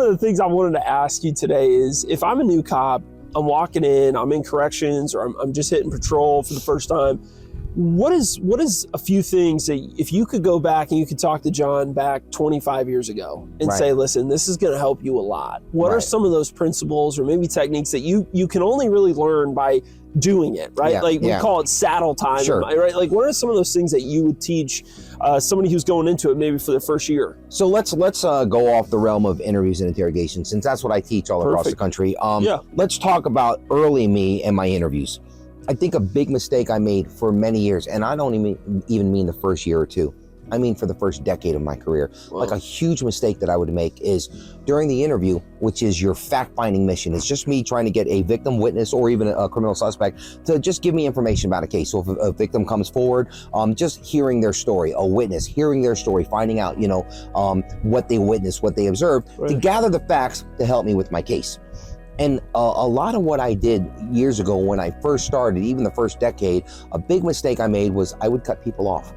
of the things I wanted to ask you today is, if I'm a new cop, I'm walking in, I'm in corrections, or I'm just hitting patrol for the first time, what is a few things that if you could go back and you could talk to John back 25 years ago and say, listen, this is going to help you a lot. What are some of those principles or maybe techniques that you can only really learn by doing it, right? Yeah, like we call it saddle time, right? Like what are some of those things that you would teach somebody who's going into it maybe for their first year? So let's go off the realm of interviews and interrogations, since that's what I teach all across the country. Let's talk about early me and my interviews. I think a big mistake I made for many years, and I don't even mean the first year or two, I mean for the first decade of my career. Like a huge mistake that I would make is during the interview, which is your fact-finding mission. It's just me trying to get a victim, witness, or even a criminal suspect to just give me information about a case. So if a victim comes forward, just hearing their story, a witness, hearing their story, finding out, what they witnessed, what they observed, to gather the facts to help me with my case. And a lot of what I did years ago when I first started, even the first decade, a big mistake I made was I would cut people off.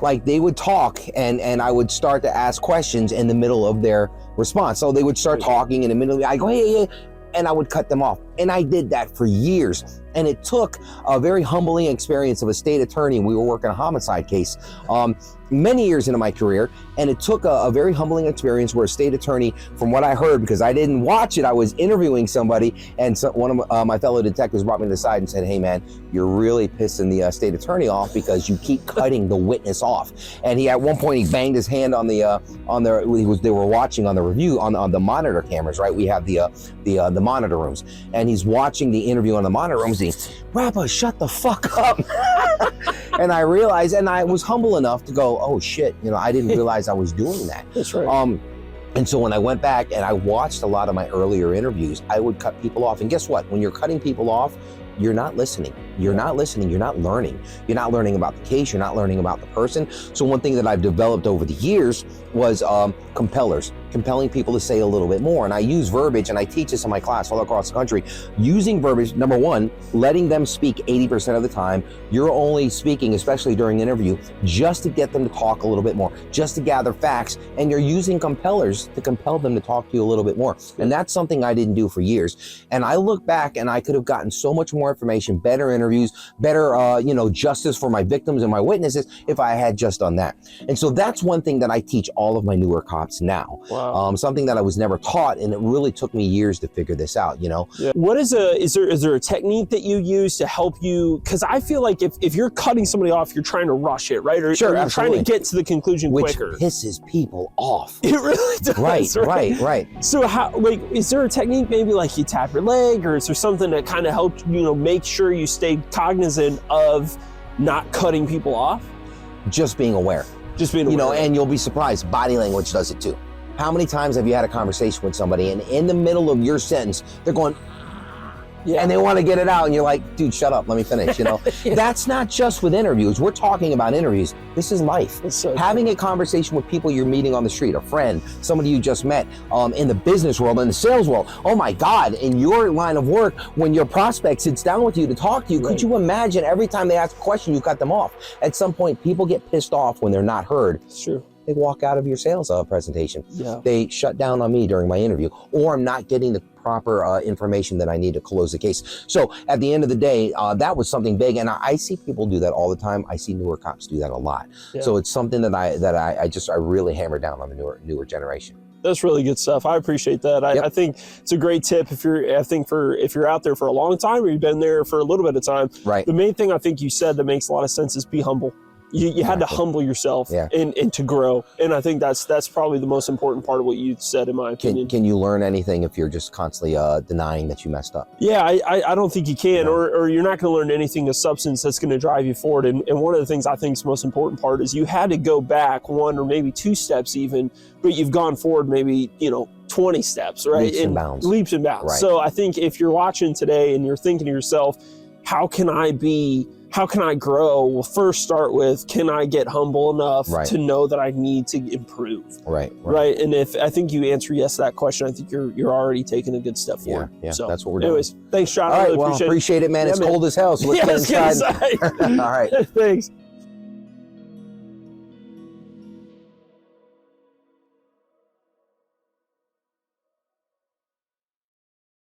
Like they would talk and I would start to ask questions in the middle of their response. So they would start talking and immediately I go, hey, and I would cut them off. And I did that for years. And it took a very humbling experience of a state attorney. We were working a homicide case many years into my career. And it took a very humbling experience where a state attorney, from what I heard, because I didn't watch it, I was interviewing somebody, and so one of my fellow detectives brought me to the side and said, hey man, you're really pissing the state attorney off because you keep cutting the witness off. And he, at one point, he banged his hand on they were watching on the review, on the monitor cameras, right? We have the monitor rooms. And he's watching the interview on the monitor rooms. Rappa, shut the fuck up. And I realized, and I was humble enough to go, oh shit, I didn't realize I was doing that. That's right. And so when I went back and I watched a lot of my earlier interviews, I would cut people off. And guess what? When you're cutting people off, you're not listening. You're not listening. You're not learning. You're not learning about the case. You're not learning about the person. So one thing that I've developed over the years was compellers, compelling people to say a little bit more. And I use verbiage, and I teach this in my class all across the country. Using verbiage, number one, letting them speak 80% of the time. You're only speaking, especially during an interview, just to get them to talk a little bit more, just to gather facts. And you're using compellers to compel them to talk to you a little bit more. And that's something I didn't do for years. And I look back and I could have gotten so much more information, better interviews, better, justice for my victims and my witnesses if I had just done that. And so that's one thing that I teach all of my newer cops now. Wow. Something that I was never taught, and it really took me years to figure this out, Yeah. What is there a technique that you use to help you? Because I feel like if you're cutting somebody off, you're trying to rush it, right? Or you're trying to get to the conclusion quicker. Which pisses people off. It really does. Right. So is there a technique, maybe like you tap your leg, or is there something that kind of helps, make sure you stay cognizant of not cutting people off? Just being aware. And you'll be surprised, body language does it too. How many times have you had a conversation with somebody and in the middle of your sentence, they're going, and they want to get it out, and you're like, dude, shut up, let me finish, That's not just with interviews. We're talking about interviews. This is life. Having a conversation with people you're meeting on the street, a friend, somebody you just met, in the business world, in the sales world. Oh my God, in your line of work, when your prospect sits down with you to talk to you, could you imagine every time they ask a question, you cut them off? At some point, people get pissed off when they're not heard. It's true. They walk out of your sales presentation. Yeah. They shut down on me during my interview, or I'm not getting the proper information that I need to close the case. So at the end of the day, that was something big, and I see people do that all the time. I see newer cops do that a lot. Yeah. So it's something that I really hammer down on the newer generation. That's really good stuff. I appreciate that. I think it's a great tip if you're out there for a long time, or you've been there for a little bit of time. Right. The main thing I think you said that makes a lot of sense is be humble. You had to humble yourself and to grow. And I think that's probably the most important part of what you said, in my opinion. Can you learn anything if you're just constantly denying that you messed up? Yeah, I don't think you can, or you're not going to learn anything of substance that's going to drive you forward. And one of the things I think is the most important part is you had to go back 1 or maybe 2 steps even, but you've gone forward maybe, 20 steps, right? Leaps and bounds. Leaps and bounds. Right. So I think if you're watching today and you're thinking to yourself, how can I grow? Well, first start with, can I get humble enough to know that I need to improve? Right. And if I think you answer yes to that question, I think you're already taking a good step forward. Yeah. So, that's what we're doing. Anyways, thanks, John. All right, I really appreciate it, man. It's cold as hell, so let's get inside. All right. Thanks.